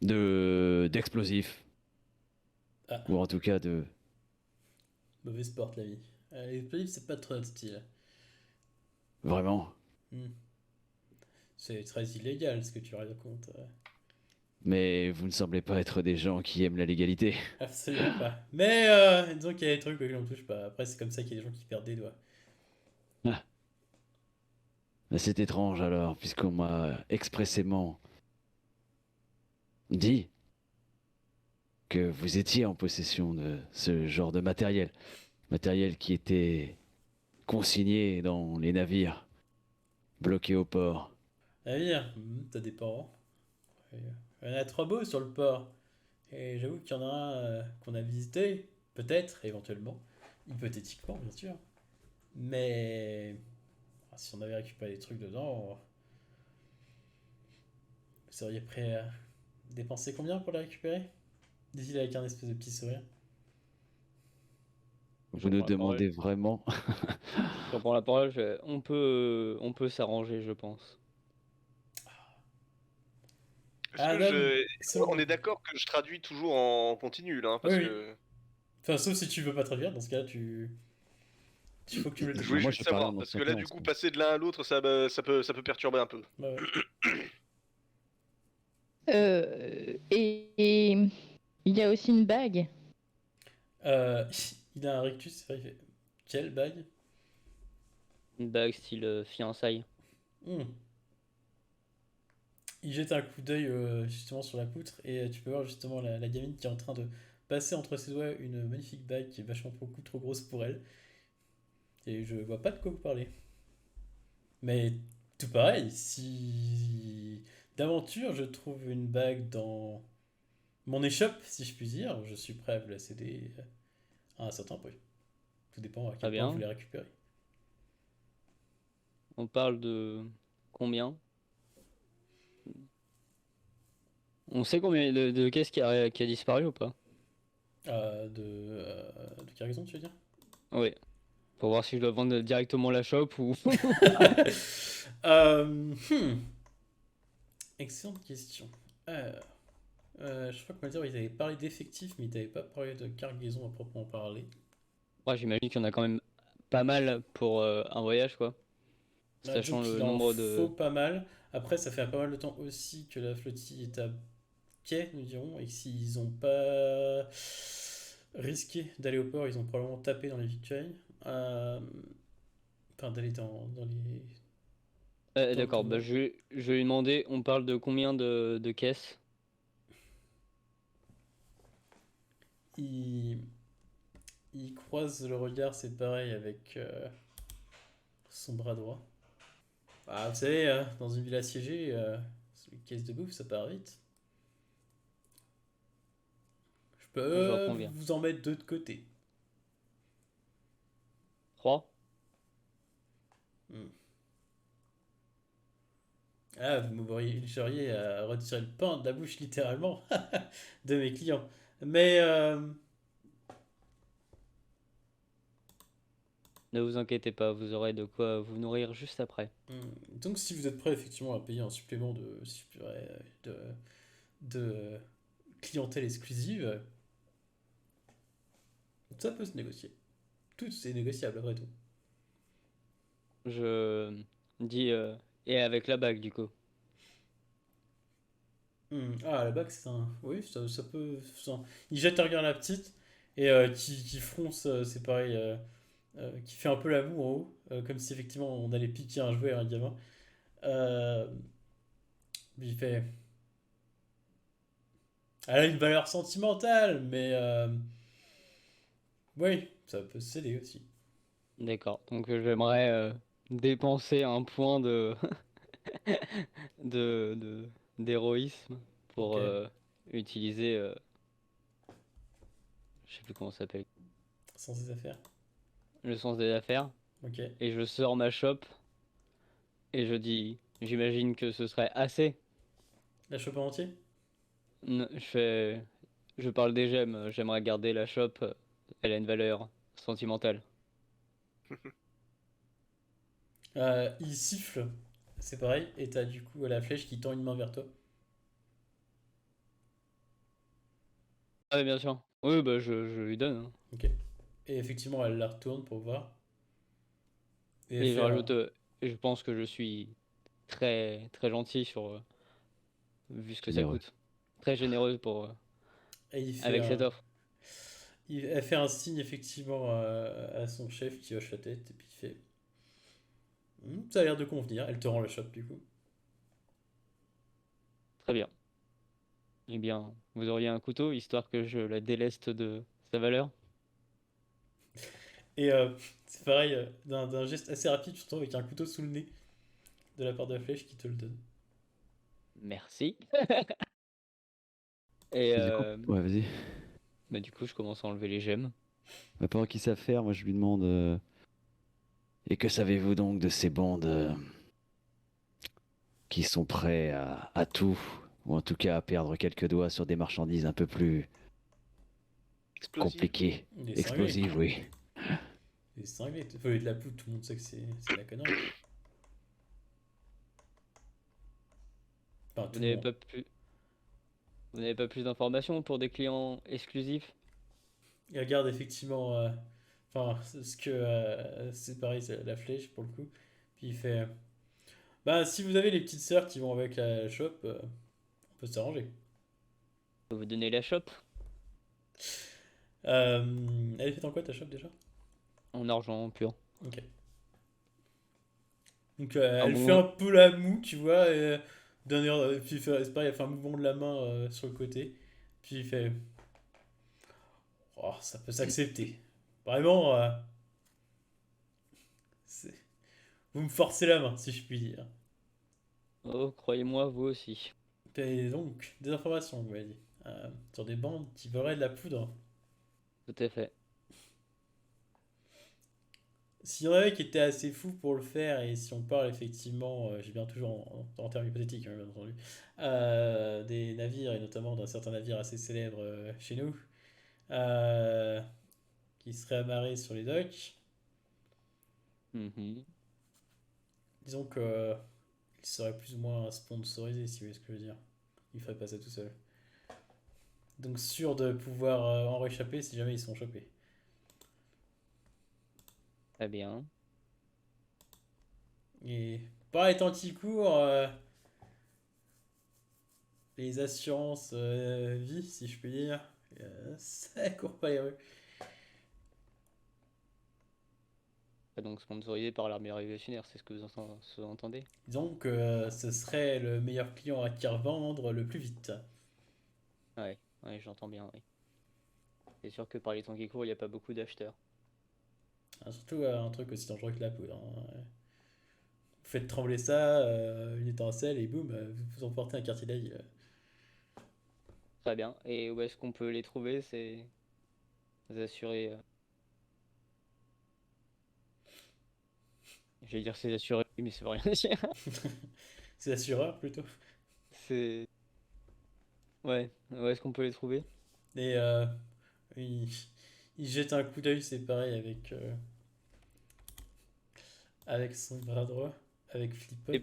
d'explosifs, Ah, ou en tout cas de... mauvaise porte la vie. Les explosifs, c'est pas trop notre style. Vraiment. Hmm. C'est très illégal ce que tu racontes. Mais vous ne semblez pas être des gens qui aiment la légalité. Absolument pas. Mais disons qu'il y a des trucs que l'on touche pas. Après, c'est comme ça qu'il y a des gens qui perdent des doigts. Ah, c'est étrange alors, puisqu'on m'a expressément dit que vous étiez en possession de ce genre de matériel. Matériel qui était consigné dans les navires bloqués au port. Navire, t'as des parents. Et, il y en a trois beaux sur le port. Et j'avoue qu'il y en a un qu'on a visité, peut-être, éventuellement. Hypothétiquement, bien sûr. Mais si on avait récupéré des trucs dedans, vous seriez prêt à dépenser combien pour les récupérer? Dit-il avec un espèce de petit sourire. Vous nous demandez vraiment... Je reprends la parole, on peut s'arranger, je pense. Est-ce que selon- on est d'accord que je traduis toujours en continu là, hein, parce Oui, oui. que Enfin, sauf si tu veux pas traduire, dans ce cas-là, il faut que tu me le je dises. voulais Moi, juste je parlais savoir, en parce que ancien là temps, du parce coup que- passer de l'un à l'autre, ça peut perturber un peu. Ouais, ouais. Et il y a aussi une bague. Euh, il a un rectus, c'est vrai, il fait quelle bague? Une bague style fiançailles. Hmm. Il jette un coup d'œil justement sur la poutre et tu peux voir justement la gamine qui est en train de passer entre ses doigts une magnifique bague qui est vachement beaucoup trop grosse pour elle. Et je vois pas de quoi vous parler. Mais tout pareil, si d'aventure je trouve une bague dans mon échoppe, si je puis dire, je suis prêt à vous la céder à un certain prix. Tout dépend à Très quel point bien. vous les récupérez. On parle de combien? On sait combien de caisses qui a disparu ou pas? De cargaison, tu veux dire? Oui. Pour voir si je dois vendre directement la shop ou. Euh, hmm. Excellente question. Alors, je crois que Mazar, ils avaient parlé d'effectifs, mais ils n'avaient pas parlé de cargaison à proprement parler. Ouais, j'imagine qu'il y en a quand même pas mal pour un voyage, quoi. Sachant Donc le il en nombre faut de. pas mal. Après, ça fait pas mal de temps aussi que la flottille est à quai, nous dirons, et que s'ils ont pas risqué d'aller au port, ils ont probablement tapé dans les victuailles. Enfin, d'aller dans le D'accord, bah, convoi. je vais lui demander, on parle de combien de caisses? Il, il croise le regard, c'est pareil, avec son bras droit. Ah, vous savez, dans une ville assiégée, les caisses de bouffe, ça part vite. Je Genre peux combien? vous en mettre deux de côté. 3? Hmm. Ah, vous m'obligeriez à retirer le pain de la bouche, littéralement, de mes clients. Mais, Ne vous inquiétez pas, vous aurez de quoi vous nourrir juste après. donc si vous êtes prêt, effectivement, à payer un supplément de, de clientèle exclusive, ça peut se négocier. Tout c'est négociable, après tout. Je dis, et avec la bague du coup. Ah, la bague, c'est un. Oui, ça peut. Il jette un regard à la petite et qui fronce, c'est pareil, qui fait un peu la moue en haut, comme si effectivement on allait piquer un jouet à un gamin. Euh, il fait. Elle a une valeur sentimentale, mais oui, ça peut se céder aussi. D'accord, donc j'aimerais dépenser un point de de d'héroïsme Ok, pour utiliser, je sais plus comment ça s'appelle, sans ses affaires. le sens des affaires. Ok. Et je sors ma chope et je dis, j'imagine que ce serait assez. La chope en entier? Je parle des gemmes, j'aimerais garder la chope, elle a une valeur sentimentale. Il siffle, c'est pareil, et t'as du coup la flèche qui tend une main vers toi. Ah oui, bien sûr. Oui, bah je lui donne, hein. Ok. Et effectivement, elle la retourne pour voir. Et elle Et je fait un. rajoute, je pense que je suis très très gentil sur vu ce que ça Généreux. coûte. Très généreuse Et il fait avec cette un. offre. Elle fait un signe effectivement à son chef qui hoche la tête et puis il fait ça a l'air de convenir. Elle te rend la chope du coup. Très bien. Eh bien, vous auriez un couteau histoire que je la déleste de sa valeur? Et c'est pareil, d'un geste assez rapide, tu te retrouves avec un couteau sous le nez de la part de la flèche qui te le donne. Merci. Et Et du coup, ouais, vas-y. bah, du coup, je commence à enlever les gemmes. Bah, pendant qu'il s'affaire, moi je lui demande et que savez-vous donc de ces bandes qui sont prêts à tout, ou en tout cas à perdre quelques doigts sur des marchandises un peu plus Explosif. compliquées, Des cinglés. explosives, oui. Des cinglés. Faut de la poudre, tout le monde sait que c'est de la connerie. Enfin, Vous tout le n'avez monde. pas plus, vous n'avez pas plus d'informations pour des clients exclusifs? Il regarde effectivement. Enfin, ce que. C'est pareil, c'est la flèche pour le coup. Puis il fait. Bah, si vous avez les petites sœurs qui vont avec la shop, on peut s'arranger. Je peux vous donner la chope Elle est faite en quoi ta shop déjà? en argent pur. Ok. Donc Un elle fait un bon, peu la moue, tu vois, et d'un air, puis c'est pareil, elle fait un mouvement de la main sur le côté. Puis il fait. Oh, ça peut s'accepter. Vraiment, c'est- vous me forcez la main, si je puis dire. oh, croyez-moi, vous aussi. Et donc, des informations, vous m'avez dit. Sur des bandes qui voleraient de la poudre. Tout à fait. s'il y en avait qui étaient assez fous pour le faire, et si on parle effectivement, j'ai bien toujours en termes hypothétiques, hein, bien entendu, des navires, et notamment d'un certain navire assez célèbre chez nous, euh, qui serait amarré sur les docks, Mhm. disons que il serait plus ou moins sponsorisé, si vous voyez ce que je veux dire. Il ferait pas ça tout seul. Donc sûr de pouvoir en réchapper si jamais ils sont chopés. Très bien. Et par les temps qui courent, les assurances vie, si je puis dire, ça court pas les rues. Donc sponsorisé par l'armée révolutionnaire, c'est ce que vous entendez? Disons que ce serait le meilleur client à qui revendre le plus vite. Ouais, ouais, j'entends bien, oui. C'est sûr que par les temps qui courent, il n'y a pas beaucoup d'acheteurs. Hein, surtout un truc aussi dangereux que la poudre. Hein. Vous faites trembler ça, une étincelle et boum, vous emportez un quartier de la ville. Très bien. Et où est-ce qu'on peut les trouver, ces assurés? Je vais dire ces assurés, mais ça veut rien dire. C'est assureur plutôt. C'est... Ouais, où est-ce qu'on peut les trouver? Et il, il jette un coup d'œil, c'est pareil avec son bras droit, avec Flipot. Et,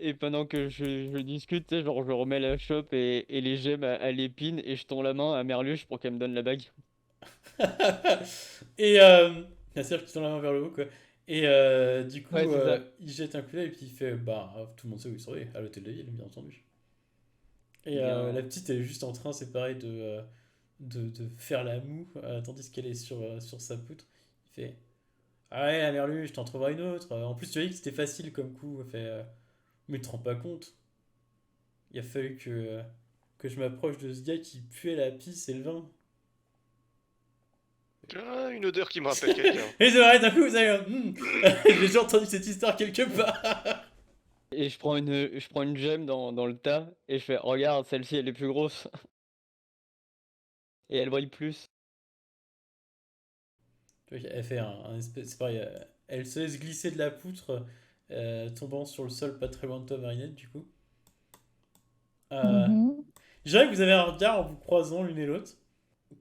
et pendant que je discute, tu sais, genre je remets la chope et les gemmes à l'épine et je tends la main à Merluche pour qu'elle me donne la bague. Et bien sûr, tu tends la main vers le haut, quoi. Et du Ouais, coup, c'est ça. il jette un coup d'œil et puis il fait bah, tout le monde sait où il serait, à l'hôtel de ville, bien entendu. Et la Bien. petite, elle est juste en train, c'est pareil, de faire la moue, tandis qu'elle est sur sa poutre. Il fait ah ouais, la merlu, je t'en trouverai une autre. En plus, tu as dit que c'était facile comme coup. Elle fait mais tu te rends pas compte. Il a fallu que je m'approche de ce gars qui puait la pisse et le vin. Ah, une odeur qui me rappelle quelqu'un. Et c'est vrai, d'un coup, vous avez j'ai déjà entendu cette histoire quelque part. Et je prends une gemme dans le tas et je fais regarde, celle-ci elle est plus grosse et elle brille plus. Tu vois, elle fait un espèce. C'est pareil, elle se laisse glisser de la poutre, tombant sur le sol pas très loin de toi, Marinette, du coup. Euh, Mhm. je dirais que vous avez un regard en vous croisant l'une et l'autre.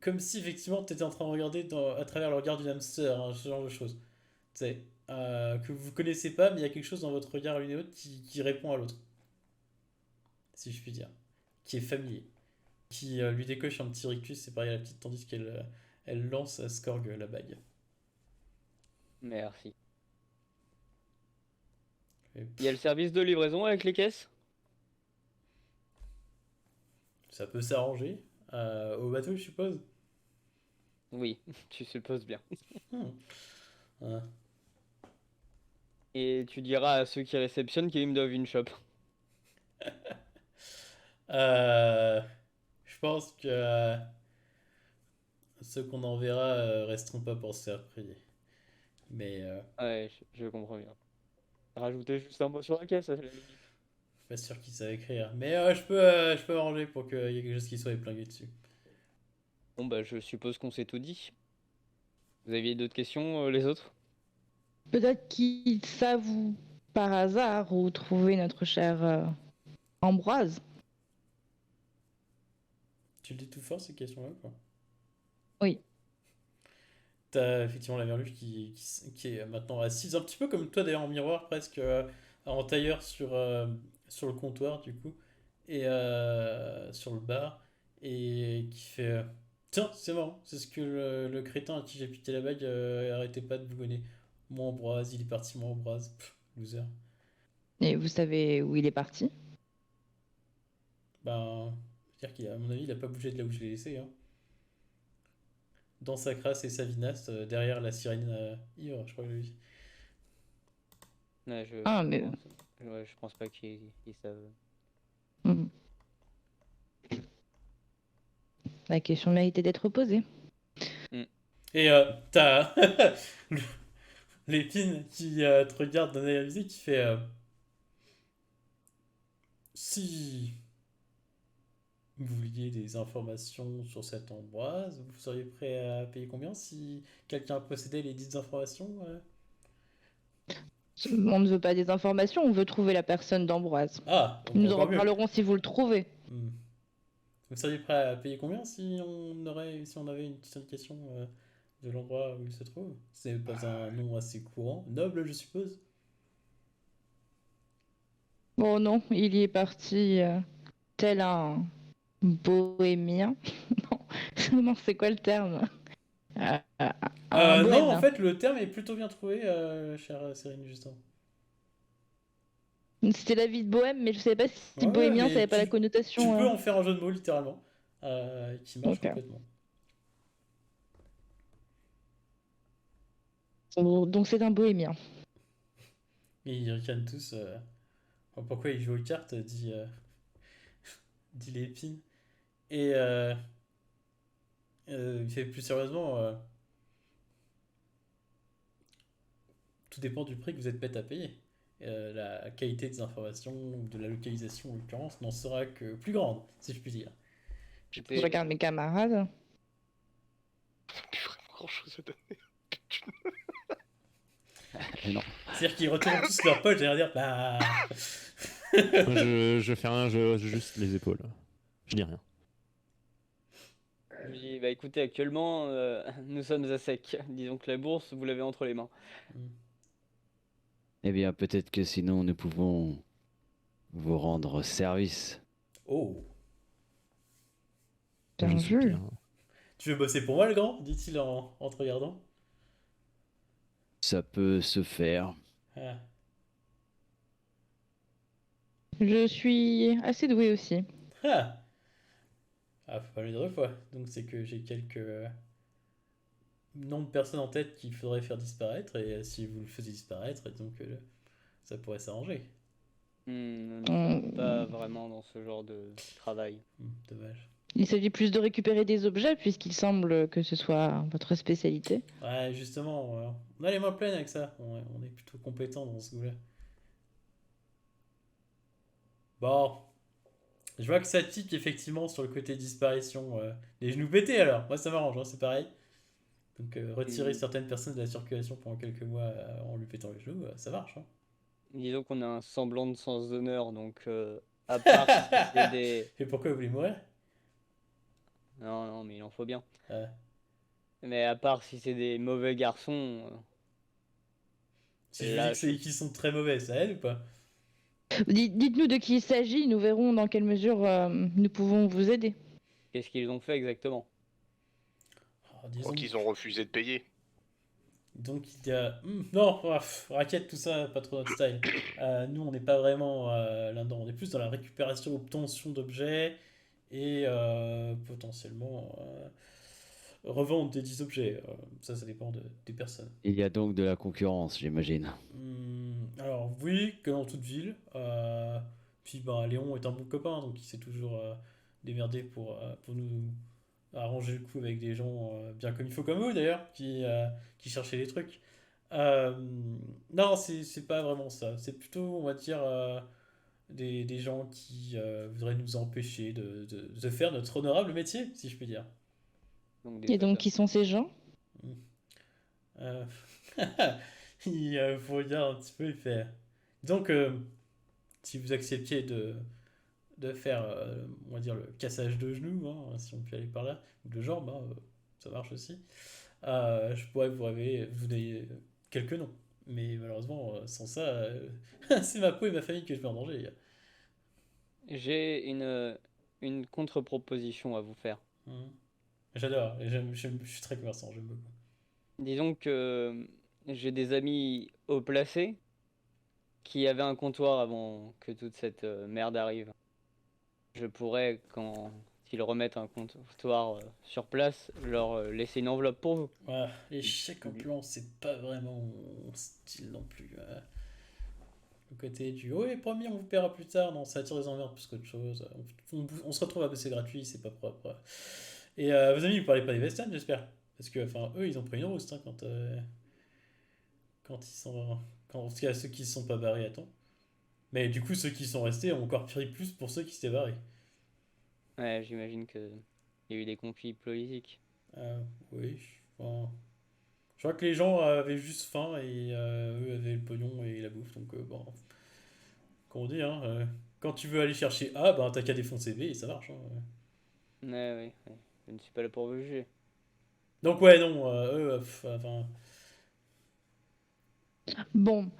Comme si effectivement tu étais en train de regarder à travers le regard d'une hamster, hein, ce genre de choses. Tu sais, que vous connaissez pas, mais il y a quelque chose dans votre regard l'une et l'autre qui répond à l'autre, si je puis dire. Qui est familier. Qui lui décoche un petit rictus, c'est pareil à la petite, tandis qu'elle elle lance à Skorg la bague. Merci. Et, Il y a le service de livraison avec les caisses? ça peut s'arranger. Au bateau, je suppose. Oui, tu supposes bien. Hmm. Euh, Et tu diras à ceux qui réceptionnent qu'ils me doivent une chope. euh, je pense que ceux qu'on enverra resteront pas pour se faire prier. Mais Ouais, je comprends bien. Rajouter juste un mot sur la caisse, à la limite. pas sûr qu'ils savent écrire. Mais je peux arranger pour qu'il y ait quelque chose qui soit épinglé dessus. Bon bah je suppose qu'on s'est tout dit. Vous aviez d'autres questions, les autres? Peut-être qu'ils savent où, par hasard, où trouver notre chère Ambroise. Tu le dis tout fort, ces questions-là, quoi. Oui. T'as effectivement la merluche qui est maintenant assise, un petit peu comme toi d'ailleurs en miroir, presque en tailleur sur le comptoir, du coup, et sur le bar, et qui fait tiens, c'est marrant, c'est ce que le crétin à qui j'ai piqué la bague arrêtait pas de bougonner. Moi, Ambroise, il est parti, moi, Ambroise. Loser. Et vous savez où il est parti? Ben, c'est-à-dire qu'à mon avis, il a pas bougé de là où je l'ai laissé, hein. Dans sa crasse et sa vinasse, derrière la sirène ivre, je crois que je l'ai dit. Ouais, je Ah, mais... pense. Ouais, je pense pas qu'ils savent. Mhm. La question méritait d'être posée. Hmm. Et t'as le- l'épine qui te regarde d'un œil avisé qui fait si vous vouliez des informations sur cette Ambroise, vous seriez prêt à payer combien si quelqu'un possédait les dites informations On ne veut pas des informations, on veut trouver la personne d'Ambroise. Ah, Nous en encore mieux. reparlerons si vous le trouvez. Hmm. Vous seriez prêt à payer combien si on avait une petite indication de l'endroit où il se trouve? C'est pas un nom assez courant. Noble, je suppose? Bon non, il y est parti tel un bohémien. Non, non, c'est quoi le terme? Un Non, en bohème. fait, le terme est plutôt bien trouvé, chère Cyrine, justement. C'était la vie de bohème, mais je savais pas si Ouais, ouais, bohémien, ça mais avait pas la tu connotation. peux en faire un jeu de mots, littéralement, qui marche Ok. complètement. Donc c'est un bohémien. Et ils ricanent tous. Pourquoi ils jouent aux cartes, dit Lépine. Et il fait plus sérieusement, tout dépend du prix que vous êtes prêt à payer. La qualité des informations, ou de la localisation en l'occurrence, n'en sera que plus grande, si je puis dire. Je Écoutez, regarde mes camarades. Plus vraiment grand chose à donner. Non. C'est-à-dire qu'ils retournent tous leur poche et dire bah. Je fais rien, je hausse juste les épaules. Je dis rien. je dis, bah écoutez, actuellement, nous sommes à sec. Disons que la bourse, vous l'avez entre les mains. Eh bien, peut-être que sinon nous pouvons vous rendre service. Oh, Bien Je vu. soupire. tu veux bosser pour moi, le grand? Dit-il en te regardant. Ça peut se faire. Ah. Je suis assez douée aussi. Ah. Ah, faut pas le dire deux fois. Donc c'est que j'ai quelques noms de personnes en tête qu'il faudrait faire disparaître, et si vous le faisiez disparaître, donc ça pourrait s'arranger. Nous ne sommes pas vraiment dans ce genre de travail. Dommage. Il s'agit plus de récupérer des objets, puisqu'il semble que ce soit votre spécialité. Ouais, justement, on a les mains pleines avec ça. On est plutôt compétent dans ce goût-là. Bon, je vois que ça tique effectivement sur le côté disparition. Les genoux pétés alors, moi ça m'arrange, hein, c'est pareil. Donc retirer Hmm. certaines personnes de la circulation pendant quelques mois en lui pétant les genoux, ça marche. Hein. Disons qu'on a un semblant de sens d'honneur, donc à part si c'est des... Et pourquoi vous voulez mourir? Non, non, mais il en faut bien. Euh, Mais à part si c'est des mauvais garçons, Si je vous dis là, que c'est qu'ils sont très mauvais, ça aide ou pas? Dites-nous de qui il s'agit, nous verrons dans quelle mesure nous pouvons vous aider. qu'est-ce qu'ils ont fait exactement? Oh, Je crois qu'ils ont refusé de payer. Donc il y a... non, raquette, tout ça, pas trop notre style. Nous, on n'est pas vraiment là-dedans. On est plus dans la récupération, obtention d'objets et potentiellement revente des 10 objets. Ça dépend des personnes. Il y a donc de la concurrence, j'imagine. Alors oui, que dans toute ville. Puis bah, Léon est un bon copain, donc il s'est toujours démerdé pour nous arranger le coup avec des gens bien comme il faut, comme vous d'ailleurs, qui cherchaient des trucs. Euh, non, c'est pas vraiment ça. C'est plutôt, on va dire, des gens qui voudraient nous empêcher de faire notre honorable métier, si je puis dire. Donc des Et donc, voleurs. qui sont ces gens? Euh, il vous regarde un petit peu, il fait. Donc, si vous acceptiez de faire, on va dire, le cassage de genoux, hein, si on peut aller par là, ou de jambes, hein, ça marche aussi. Je pourrais vous donner quelques noms. Mais malheureusement, sans ça, c'est ma peau et ma famille que je mets en danger, les gars. J'ai une contre-proposition à vous faire. Mhm. J'adore, et je suis très commerçant, j'aime beaucoup. Disons que j'ai des amis haut placés qui avaient un comptoir avant que toute cette merde arrive. Je pourrais, quand ils remettent un comptoir sur place, leur laisser une enveloppe pour vous. Ouais, les chèques en plan, c'est pas vraiment mon style non plus. Le côté du oh, et promis, on vous paiera plus tard, non, ça attire les emmerdes plus qu'autre chose. On se retrouve à bosser gratuit, c'est pas propre. Et vos amis, vous parlez pas des Weston, j'espère? Parce que, enfin, eux, ils ont pris une rouste hein, quand ils sont. Quand, en tout cas, ceux qui se sont pas barrés à temps. Mais du coup, ceux qui sont restés ont encore pris plus pour ceux qui s'étaient barrés. Ouais, j'imagine que il y a eu des conflits politiques. Euh, oui, enfin, Je crois que les gens avaient juste faim et eux avaient le pognon et la bouffe. Donc, bon, comme on dit, hein, quand tu veux aller chercher A, ben t'as qu'à défoncer B et ça marche, hein. Ouais, oui, oui. Je ne suis pas là pour vous juger. Donc, ouais, non, enfin. Bon,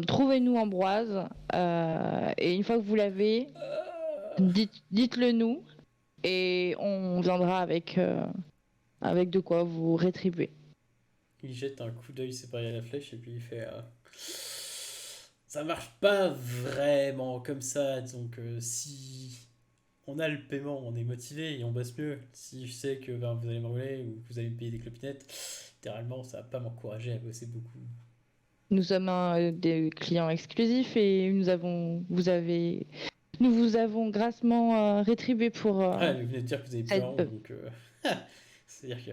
trouvez-nous Ambroise, et une fois que vous l'avez, dites-le nous, et on viendra avec de quoi vous rétribuer. Il jette un coup d'œil séparé à la flèche et puis il fait ça marche pas vraiment comme ça. Donc, si on a le paiement, on est motivé et on bosse mieux. Si je sais que ben, vous allez m'envoler ou que vous allez me payer des clopinettes, littéralement, ça va pas m'encourager à bosser beaucoup. Nous sommes des clients exclusifs et nous vous avons grassement rétribué pour Ah, mais vous venez de dire que vous avez plus cette... un rond, donc. C'est-à-dire que.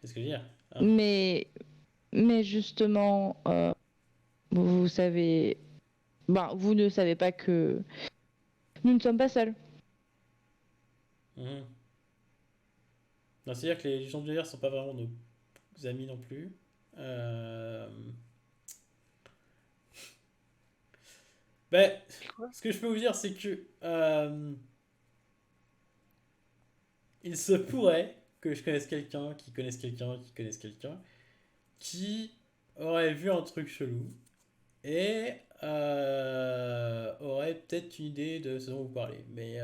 Qu'est-ce que je veux dire, hein? mais justement, vous savez... Ben, vous ne savez pas que nous ne sommes pas seuls. Mhm. Non, c'est-à-dire que les gens de l'hiver sont pas vraiment nos amis non plus. Euh, Ben, ce que je peux vous dire, c'est que il se pourrait que je connaisse quelqu'un qui connaisse quelqu'un qui connaisse quelqu'un qui aurait vu un truc chelou et aurait peut-être une idée de ce dont vous parlez. Mais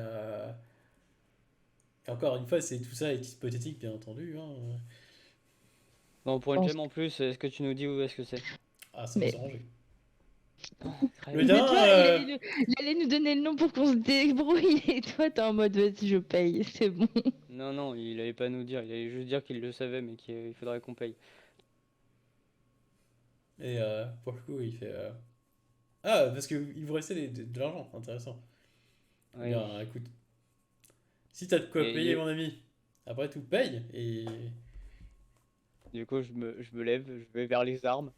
et encore une fois, c'est tout ça est hypothétique, bien entendu, hein. Bon, pour une Pense- gemme en plus, est-ce que tu nous dis où est-ce que c'est? Ah, ça va Mais, s'arranger. Très Le bien. mais nain, toi, il allait nous donner le nom pour qu'on se débrouille et toi, t'es en mode vas-y, je paye, c'est bon. Non, non, il allait pas nous dire, il allait juste dire qu'il le savait, mais qu'il faudrait qu'on paye. et pour le coup, il fait ah, parce que il vous restait de l'argent, intéressant. Oui. Bien, écoute, si t'as de quoi Et payer, mon ami, après tout, paye. Et du coup, je me lève, je vais vers les armes,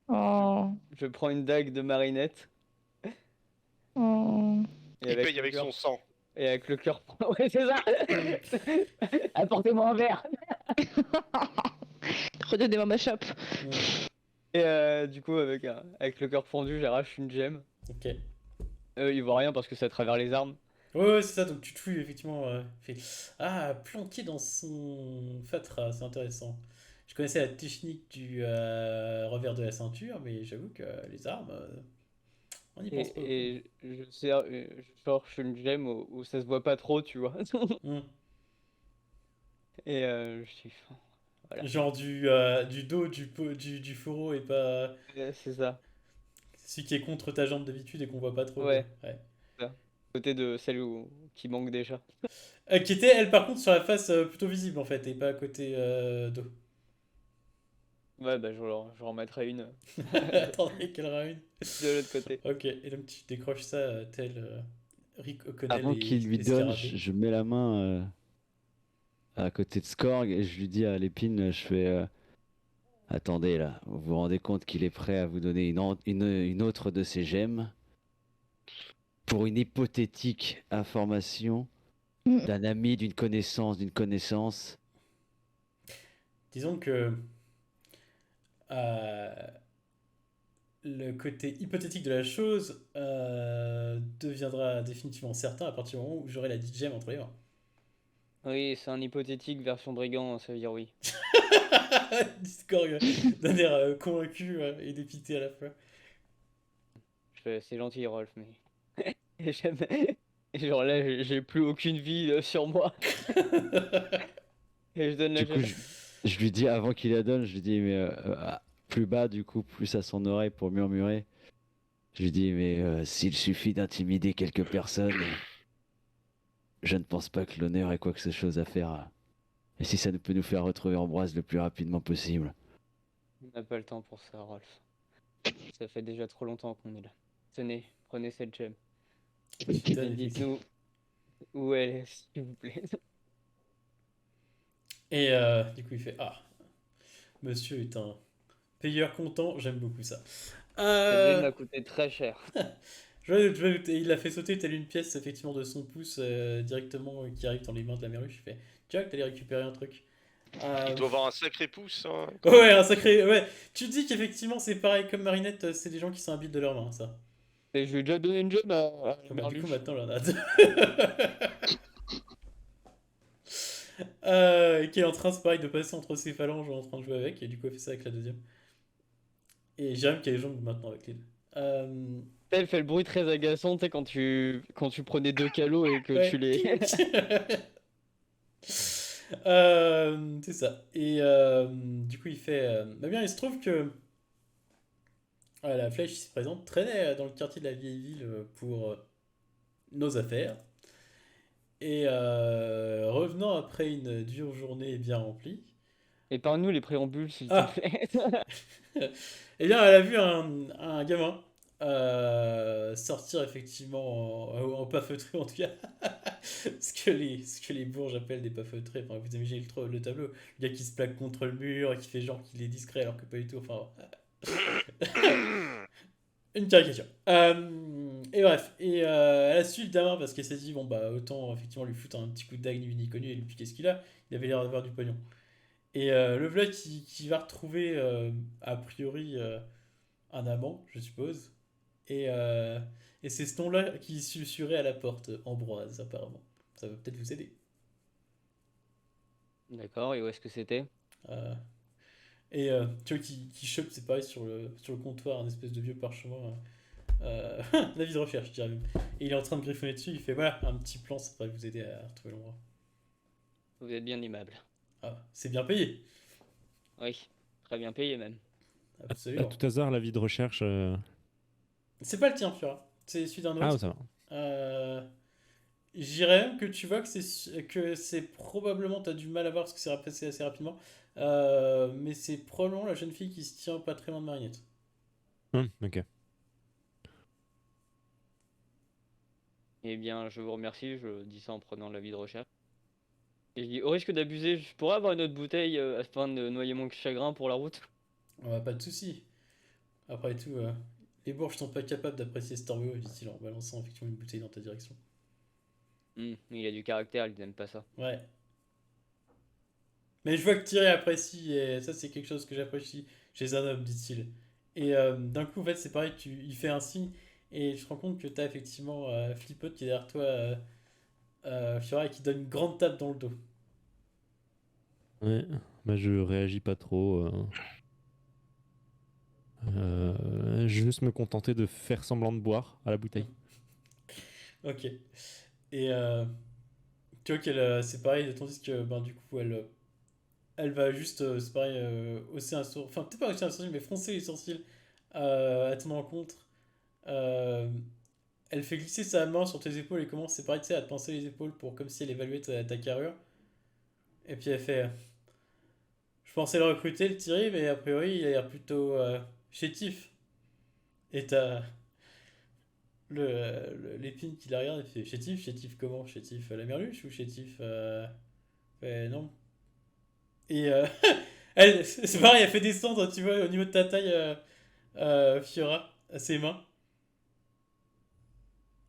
Oh, je prends une dague de Marinette, oh. et Il avec paye le avec cœur, son sang. et avec le cœur, ouais, c'est ça! Apportez-moi un verre! Redonnez-moi ma chope. hmm, Et du coup, avec le cœur fendu, j'arrache une gemme. ok. Il voit rien parce que c'est à travers les armes. Ouais, c'est ça, donc tu te fouilles effectivement. Fait... Ah, planqué dans son fatras, c'est intéressant. Je connaissais la technique du revers de la ceinture, mais j'avoue que les armes, on n'y pense pas beaucoup. Et je cherche une gemme où ça se voit pas trop, tu vois. Hmm. Et je suis. Voilà. Genre du dos du fourreau et pas C'est ça. celui qui est contre ta jambe d'habitude et qu'on voit pas trop, quoi. Ouais, Ouais. c'est ça. Côté de celle qui manque déjà. Qui était, elle, par contre, sur la face plutôt visible, en fait, et pas à côté dos. Ouais, bah je remettrai une Attendez qu'elle aura une. de l'autre côté. Ok, et donc tu décroches ça tel Rick O'Connell Avant et qu'il lui les donne, scarabées. je mets la main à côté de Skorg et je lui dis à l'épine, je fais attendez là, vous vous rendez compte qu'il est prêt à vous donner une autre de ses gemmes pour une hypothétique information Mm. d'un ami, d'une connaissance. Disons que euh, le côté hypothétique de la chose deviendra définitivement certain à partir du moment où j'aurai la dite gemme entre les mains. Oui, c'est un hypothétique version brigand, ça veut dire oui. Discord d'un air convaincu et dépité à la fois. C'est gentil, Rolf, mais. Et j'aime- et genre là, j'ai plus aucune vie sur moi. Et je donne la Du coup, gemme. je lui dis avant qu'il la donne, je lui dis mais plus bas du coup, plus à son oreille pour murmurer. Je lui dis mais s'il suffit d'intimider quelques personnes, je ne pense pas que l'honneur ait quoi que ce chose à faire. Et si ça peut nous faire retrouver Ambroise le plus rapidement possible. On n'a pas le temps pour ça, Rolf. Ça fait déjà trop longtemps qu'on est là. Tenez, prenez cette gemme. Il te donne, Et dites-nous où elle est, s'il vous plaît. et du coup, il fait ah, monsieur est un payeur content, j'aime beaucoup ça. Cette gemme Euh, m'a coûté très cher. et il l'a fait sauter telle une pièce effectivement de son pouce directement qui arrive dans les mains de la Merluche. Il fait tiens, que t'allais récupérer un truc. Il doit avoir un sacré pouce, hein. Ouais, un sacré. Ouais, tu dis qu'effectivement c'est pareil comme Marinette, c'est des gens qui sont habiles de leurs mains, ça. Et je lui ai déjà donné une job à Bah, du coup, Merluche. maintenant, là, on a deux. Qui est en train, c'est pareil, de passer entre ses phalanges en train de jouer avec, et du coup, elle fait ça avec la deuxième. Et Jérém qui a les jambes maintenant avec les deux. Elle fait le bruit très agaçant, tu sais, quand tu prenais 2 calots et que tu Ouais. les. C'est ça. Et du coup, il fait. Bah bien, il se trouve que la flèche qui se présente traînait dans le quartier de la vieille ville pour nos affaires. Et revenant après une dure journée bien remplie, Épargne-nous les préambules, s'il te ah, plaît. eh bien, elle a vu un gamin sortir effectivement en pas feutré en tout cas. Ce que les bourges appellent des pas feutrés. Enfin, vous imaginez le tableau. Le gars qui se plaque contre le mur, qui fait genre qu'il est discret alors que pas du tout. Enfin, une caricature. Et bref, elle a su le gamin parce qu'elle s'est dit, bon bah autant effectivement lui foutre un petit coup de dague ni vu ni connu et lui piquer ce qu'il a. Il avait l'air d'avoir du pognon. Et le vlog qui va retrouver a priori un amant, je suppose. Et, euh, et c'est ce nom-là qui susurrait à la porte, Ambroise apparemment. Ça va peut-être vous aider. D'accord, et où est-ce que c'était? Euh, tu vois qui chope, c'est pareil, sur le comptoir, un espèce de vieux parchemin. L'avis de recherche, je dirais même. Et il est en train de griffonner dessus, il fait voilà, un petit plan, ça devrait vous aider à retrouver l'endroit. Vous êtes bien aimable. Ah, c'est bien payé, Oui, très bien payé même. À absolument. tout hasard, l'avis de recherche. C'est pas le tien, Fiora, c'est celui d'un Ah, autre. ça va. Euh, J'irais même que tu vois que c'est probablement, t'as du mal à voir parce que c'est passé assez rapidement, mais c'est probablement la jeune fille qui se tient pas très loin de Marinette. Ok. Eh bien, je vous remercie, je dis ça en prenant l'avis de recherche. Et je dis, au risque d'abuser, je pourrais avoir une autre bouteille afin de noyer mon chagrin pour la route? Pas de souci. Après tout, les bourges sont pas capables d'apprécier Star Wars, dit-il en balançant effectivement une bouteille dans ta direction. Il a du caractère, il n'aime pas ça. Ouais. Mais je vois que Thierry apprécie, et ça c'est quelque chose que j'apprécie chez un homme, dit-il. Et d'un coup, en fait, c'est pareil, il fait un signe, et je te rends compte que t'as effectivement Flipot qui est derrière toi, Fiora, et qui donne une grande tape dans le dos. Ouais. Bah, je réagis pas trop. Je vais juste me contenter de faire semblant de boire à la bouteille. Ok. Et tu vois qu'elle, c'est pareil, tandis que ben, du coup, elle va juste, c'est pareil, hausser un sourcil, enfin, peut-être pas hausser un sourcil, mais froncer les sourcils à ton rencontre. Euh, Elle fait glisser sa main sur tes épaules et commence, c'est pareil, tu sais, à te pincer les épaules pour, comme si elle évaluait ta carrure. Et puis elle fait, je pensais le recruter, le Thierry, mais a priori, il a l'air plutôt chétif. Et t'as l'épine qui la regarde et fait, chétif, chétif comment? Chétif la merluche ou chétif non. Et c'est pareil, elle fait descendre, tu vois, au niveau de ta taille, Fiora, à ses mains.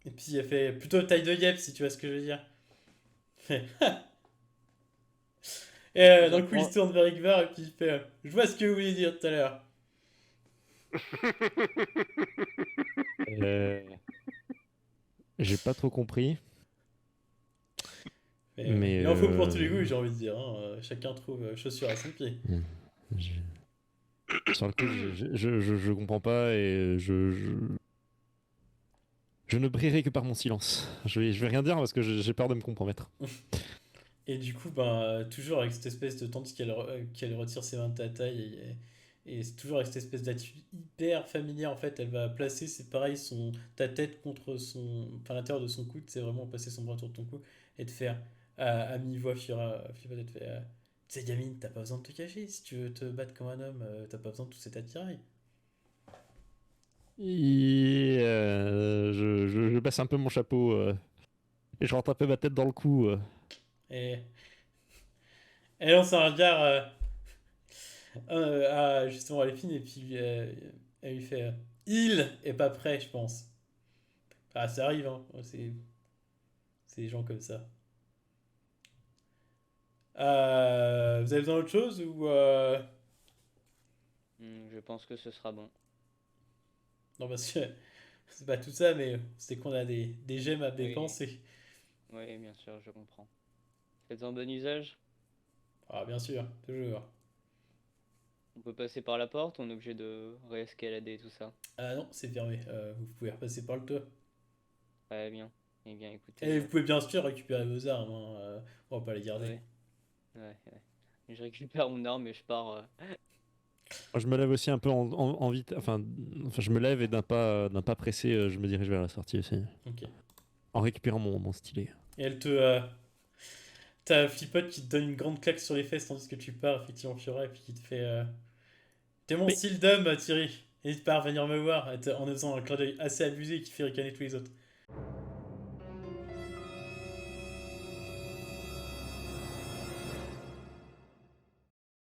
Et puis elle fait plutôt taille de yep, si tu vois ce que je veux dire. Et Je d'un coup, il se reprends. tourne vers Igvar et puis il fait je vois ce que vous vouliez dire tout à l'heure. Euh, J'ai pas trop compris, mais Il en faut pour tous les goûts, j'ai envie de dire. Hein. Chacun trouve chaussure à son pied. je- sur le coup, je comprends pas et je ne brillerai que par mon silence. Je vais rien dire parce que j'ai peur de me compromettre. Et du coup, ben, toujours avec cette espèce de. Tandis qu'elle retire ses mains de ta taille, et c'est toujours avec cette espèce d'attitude hyper familière, en fait, elle va placer, c'est pareil, ta tête contre enfin, l'intérieur de son coude, c'est vraiment passer son bras autour de ton cou, et te faire, à mi-voix, Fiora, elle te fait tu sais, gamine, t'as pas besoin de te cacher, si tu veux te battre comme un homme, t'as pas besoin de tout cet attirail. Et je baisse un peu mon chapeau et je rentre un peu ma tête dans le cou. Et elle lance un regard justement à l'épine, et puis elle lui fait il est pas prêt, je pense. Ah, ça arrive, hein. C'est des gens comme ça. Vous avez besoin d'autre chose ou Je pense que ce sera bon. non, parce que c'est pas tout ça, mais c'est qu'on a des gemmes à Oui, dépenser. oui, bien sûr, je comprends. Faites-en bon usage. Ah, bien sûr, toujours. On peut passer par la porte, on est obligé de réescalader tout ça. Ah non, c'est fermé. Vous pouvez repasser par le toit. Très bien. Eh bien, Et écoutez, vous pouvez bien sûr récupérer vos armes, hein, on va pas les garder. ouais, ouais. Je récupère mon arme et je pars. Moi, je me lève aussi un peu en vite. Enfin, je me lève et d'un pas pressé, je me dirige vers la sortie aussi. Ok. En récupérant mon stylet. Et elle te. T'as Flippote qui te donne une grande claque sur les fesses tandis que tu pars, effectivement, Fiora, et puis qui te fait. T'es mon Mais- style d'homme, Thierry. N'hésite pas à revenir me voir en faisant un clin d'œil assez abusé qui fait ricaner tous les autres.